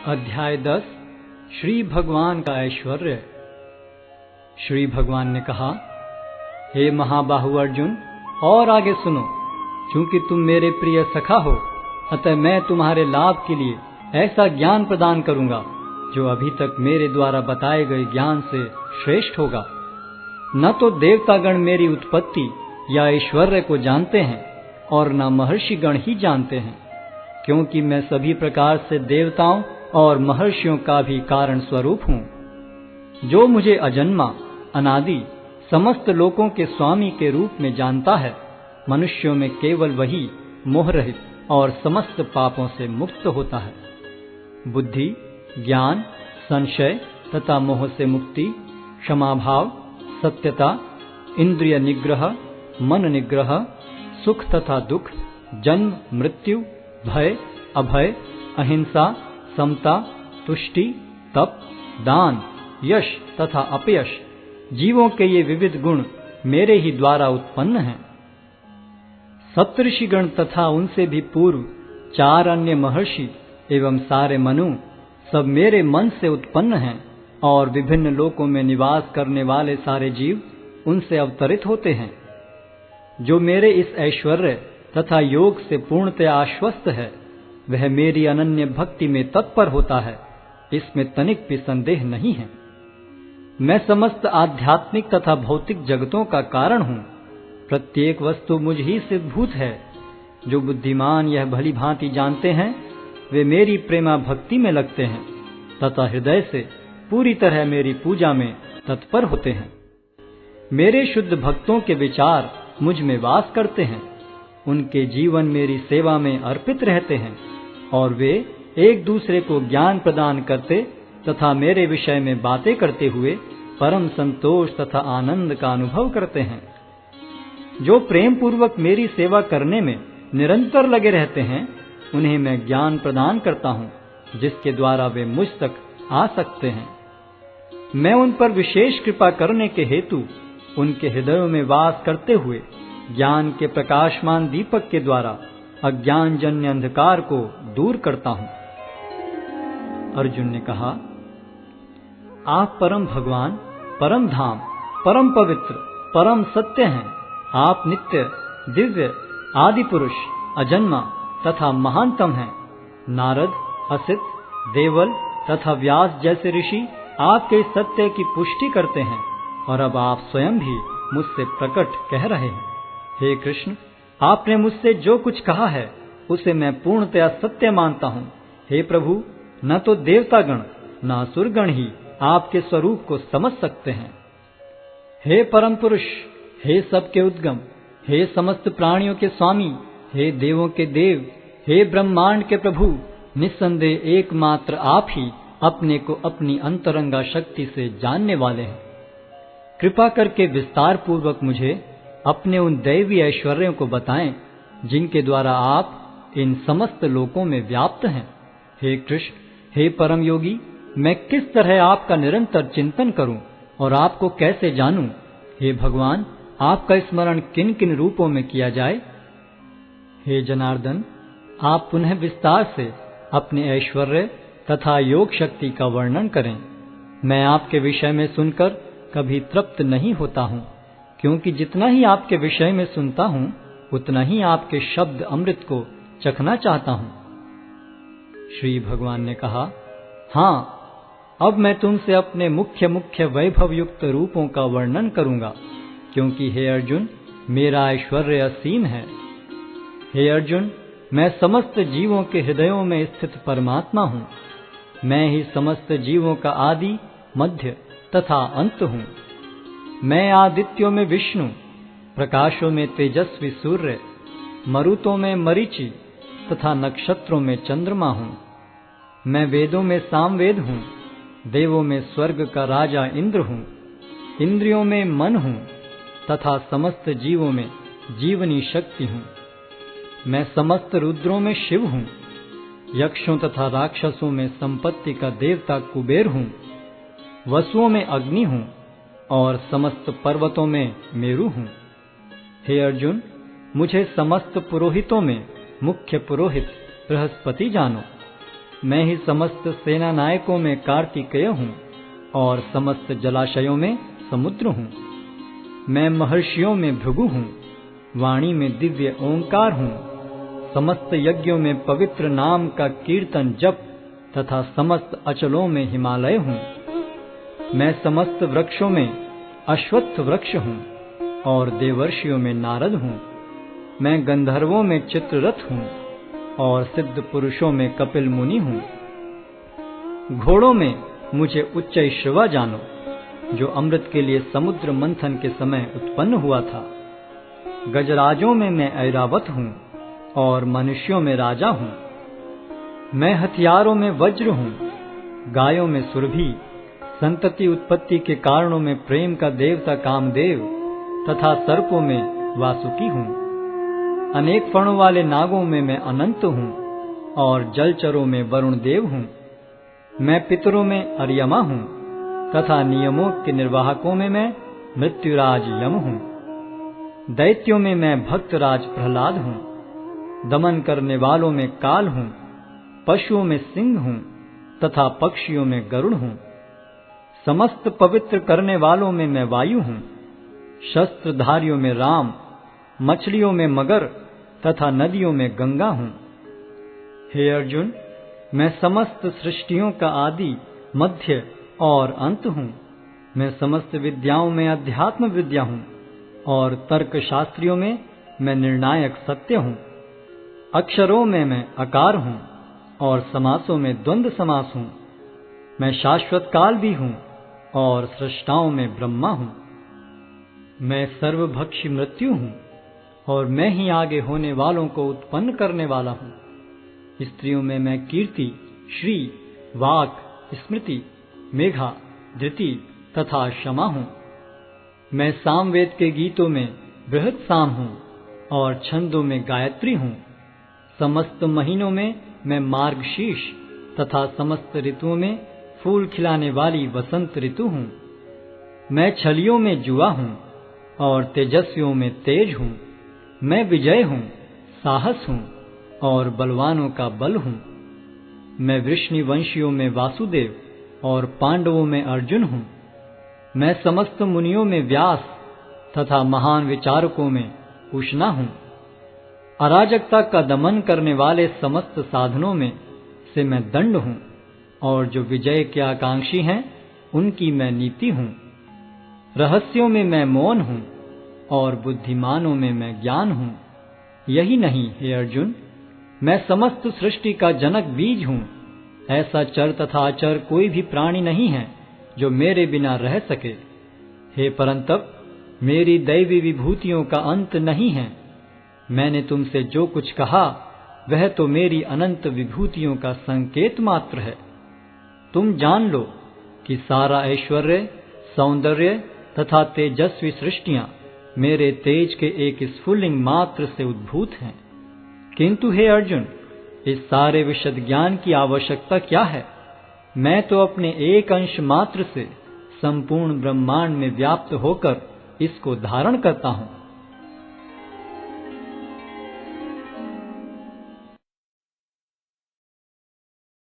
अध्याय 10 श्री भगवान का ऐश्वर्य। श्री भगवान ने कहा, हे महाबाहु अर्जुन, और आगे सुनो। चूंकि तुम मेरे प्रिय सखा हो, अतः मैं तुम्हारे लाभ के लिए ऐसा ज्ञान प्रदान करूंगा जो अभी तक मेरे द्वारा बताए गए ज्ञान से श्रेष्ठ होगा। न तो देवतागण मेरी उत्पत्ति या ऐश्वर्य को जानते हैं और न महर्षिगण ही जानते हैं, क्योंकि मैं सभी प्रकार से देवताओं और महर्षियों का भी कारण स्वरूप हूँ। जो मुझे अजन्मा, अनादि, समस्त लोकों के स्वामी के रूप में जानता है, मनुष्यों में केवल वही मोह रहित और समस्त पापों से मुक्त होता है। बुद्धि, ज्ञान, संशय तथा मोह से मुक्ति, क्षमाभाव, सत्यता, इंद्रिय निग्रह, मन निग्रह, सुख तथा दुख, जन्म मृत्यु, भय अभय, अहिंसा, समता, तुष्टि, तप, दान, यश तथा अपयश, जीवों के ये विविध गुण मेरे ही द्वारा उत्पन्न हैं। सप्तऋषिगण तथा उनसे भी पूर्व 4 अन्य महर्षि एवं सारे मनु सब मेरे मन से उत्पन्न हैं, और विभिन्न लोकों में निवास करने वाले सारे जीव उनसे अवतरित होते हैं। जो मेरे इस ऐश्वर्य तथा योग से पूर्णतया आश्वस्त है, वह मेरी अनन्य भक्ति में तत्पर होता है, इसमें तनिक भी संदेह नहीं है। मैं समस्त आध्यात्मिक तथा भौतिक जगतों का कारण हूँ। प्रत्येक वस्तु मुझ ही से भूत है। जो बुद्धिमान यह भली भांति जानते हैं, वे मेरी प्रेमा भक्ति में लगते हैं तथा हृदय से पूरी तरह मेरी पूजा में तत्पर होते हैं। मेरे शुद्ध भक्तों के विचार मुझ में वास करते हैं। उनके जीवन मेरी सेवा में अर्पित रहते हैं, और वे एक दूसरे को ज्ञान प्रदान करते तथा मेरे विषय में बातें करते हुए परम संतोष तथा आनंद का अनुभव करते हैं। जो प्रेम पूर्वक मेरी सेवा करने में निरंतर लगे रहते हैं, उन्हें मैं ज्ञान प्रदान करता हूँ, जिसके द्वारा वे मुझ तक आ सकते हैं। मैं उन पर विशेष कृपा करने के हेतु उनके हृदयों में वास करते हुए ज्ञान के प्रकाशमान दीपक के द्वारा अज्ञानजन्य अंधकार को दूर करता हूँ। अर्जुन ने कहा, आप परम भगवान, परम धाम, परम पवित्र, परम सत्य हैं। आप नित्य, दिव्य, आदि पुरुष, अजन्मा तथा महानतम हैं। नारद, असित, देवल तथा व्यास जैसे ऋषि आपके सत्य की पुष्टि करते हैं, और अब आप स्वयं भी मुझसे प्रकट कह रहे हैं। हे कृष्ण, आपने मुझसे जो कुछ कहा है उसे मैं पूर्णतया सत्य मानता हूँ। हे प्रभु, न तो देवतागण न असुरगण ही आपके स्वरूप को समझ सकते हैं। हे परम पुरुष, हे सबके उद्गम, हे समस्त प्राणियों के स्वामी, हे देवों के देव, हे ब्रह्मांड के प्रभु, निस्संदेह एकमात्र आप ही अपने को अपनी अंतरंगा शक्ति से जानने वाले हैं। कृपा करके विस्तार पूर्वक मुझे अपने उन दैवी ऐश्वर्यों को बताएं, जिनके द्वारा आप इन समस्त लोकों में व्याप्त हैं। हे कृष्ण, हे परम योगी, मैं किस तरह आपका निरंतर चिंतन करूं और आपको कैसे जानूं? हे भगवान, आपका स्मरण किन किन रूपों में किया जाए? हे जनार्दन, आप पुनः विस्तार से अपने ऐश्वर्य तथा योग शक्ति का वर्णन करें। मैं आपके विषय में सुनकर कभी तृप्त नहीं होता हूँ, क्योंकि जितना ही आपके विषय में सुनता हूँ, उतना ही आपके शब्द अमृत को चखना चाहता हूँ। श्री भगवान ने कहा, हाँ, अब मैं तुमसे अपने मुख्य मुख्य वैभव युक्त रूपों का वर्णन करूंगा, क्योंकि हे अर्जुन, मेरा ऐश्वर्य असीम है। हे अर्जुन, मैं समस्त जीवों के हृदयों में स्थित परमात्मा हूँ। मैं ही समस्त जीवों का आदि, मध्य तथा अंत हूँ। मैं आदित्यों में विष्णु, प्रकाशों में तेजस्वी सूर्य, मरुतों में मरीचि तथा नक्षत्रों में चंद्रमा हूँ। मैं वेदों में सामवेद हूँ, देवों में स्वर्ग का राजा इंद्र हूँ, इंद्रियों में मन हूँ तथा समस्त जीवों में जीवनी शक्ति हूँ। मैं समस्त रुद्रों में शिव हूँ, यक्षों तथा राक्षसों में संपत्ति का देवता कुबेर हूँ, वसुओं में अग्नि हूँ और समस्त पर्वतों में मेरु हूँ। हे अर्जुन, मुझे समस्त पुरोहितों में मुख्य पुरोहित बृहस्पति जानो। मैं ही समस्त सेना नायकों में कार्तिकेय हूँ और समस्त जलाशयों में समुद्र हूँ। मैं महर्षियों में भृगु हूँ, वाणी में दिव्य ओंकार हूँ, समस्त यज्ञों में पवित्र नाम का कीर्तन जप तथा समस्त अचलों में हिमालय हूँ। मैं समस्त वृक्षों में अश्वत्थ वृक्ष हूँ और देवर्षियों में नारद हूँ। मैं गंधर्वों में चित्ररथ हूँ और सिद्ध पुरुषों में कपिल मुनि हूँ। घोड़ों में मुझे उच्चैश्रवा जानो, जो अमृत के लिए समुद्र मंथन के समय उत्पन्न हुआ था। गजराजों में मैं ऐरावत हूँ और मनुष्यों में राजा हूँ। मैं हथियारों में वज्र हूँ, गायों में सुरभि, संतति उत्पत्ति के कारणों में प्रेम का देवता कामदेव तथा सर्पों में वासुकी हूँ। अनेक फणों वाले नागों में मैं अनंत हूँ और जलचरों में वरुण देव हूँ। मैं पितरों में अर्यमा हूँ तथा नियमों के निर्वाहकों में मैं मृत्युराज यम हूँ। दैत्यों में मैं भक्तराज प्रहलाद हूँ। दमन करने वालों में काल हूँ, पशुओं में सिंह हूँ तथा पक्षियों में गरुड़ हूँ। समस्त पवित्र करने वालों में मैं वायु हूँ। शस्त्रधारियों में राम, मछलियों में मगर तथा नदियों में गंगा हूँ। हे अर्जुन, मैं समस्त सृष्टियों का आदि, मध्य और अंत हूँ। मैं समस्त विद्याओं में अध्यात्म विद्या हूँ और तर्क शास्त्रियों में मैं निर्णायक सत्य हूँ। अक्षरों में मैं अकार हूँ और समासों में द्वंद्व समास हूँ। मैं शाश्वत काल भी हूँ और सृष्टाओं में ब्रह्मा हूँ। मैं सर्वभक्षी मृत्यु हूँ और मैं ही आगे होने वालों को उत्पन्न करने वाला हूँ। स्त्रियों में मैं कीर्ति, श्री, वाक, स्मृति, मेघा, धृति तथा क्षमा हूँ। मैं सामवेद के गीतों में बृहत् साम हूँ और छंदों में गायत्री हूँ। समस्त महीनों में मैं मार्गशीर्ष तथा समस्त ऋतुओं में फूल खिलाने वाली वसंत ऋतु हूँ। मैं छलियों में जुआ हूँ और तेजस्वियों में तेज हूँ। मैं विजय हूँ, साहस हूँ और बलवानों का बल हूँ। मैं वृष्णिवंशियों में वासुदेव और पांडवों में अर्जुन हूँ। मैं समस्त मुनियों में व्यास तथा महान विचारकों में उष्णा हूँ। अराजकता का दमन करने वाले समस्त साधनों में से मैं दंड हूँ और जो विजय के आकांक्षी हैं उनकी मैं नीति हूँ। रहस्यों में मैं मौन हूँ और बुद्धिमानों में मैं ज्ञान हूँ। यही नहीं हे अर्जुन, मैं समस्त सृष्टि का जनक बीज हूँ। ऐसा चर तथा अचर कोई भी प्राणी नहीं है जो मेरे बिना रह सके। हे परंतप, मेरी दैवी विभूतियों का अंत नहीं है। मैंने तुमसे जो कुछ कहा वह तो मेरी अनंत विभूतियों का संकेत मात्र है। तुम जान लो कि सारा ऐश्वर्य, सौंदर्य तथा तेजस्वी सृष्टियां मेरे तेज के एक स्फुल्लिंग मात्र से उद्भूत हैं। किंतु हे अर्जुन, इस सारे विशद ज्ञान की आवश्यकता क्या है? मैं तो अपने एक अंश मात्र से संपूर्ण ब्रह्मांड में व्याप्त होकर इसको धारण करता हूँ।